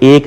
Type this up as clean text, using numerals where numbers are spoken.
1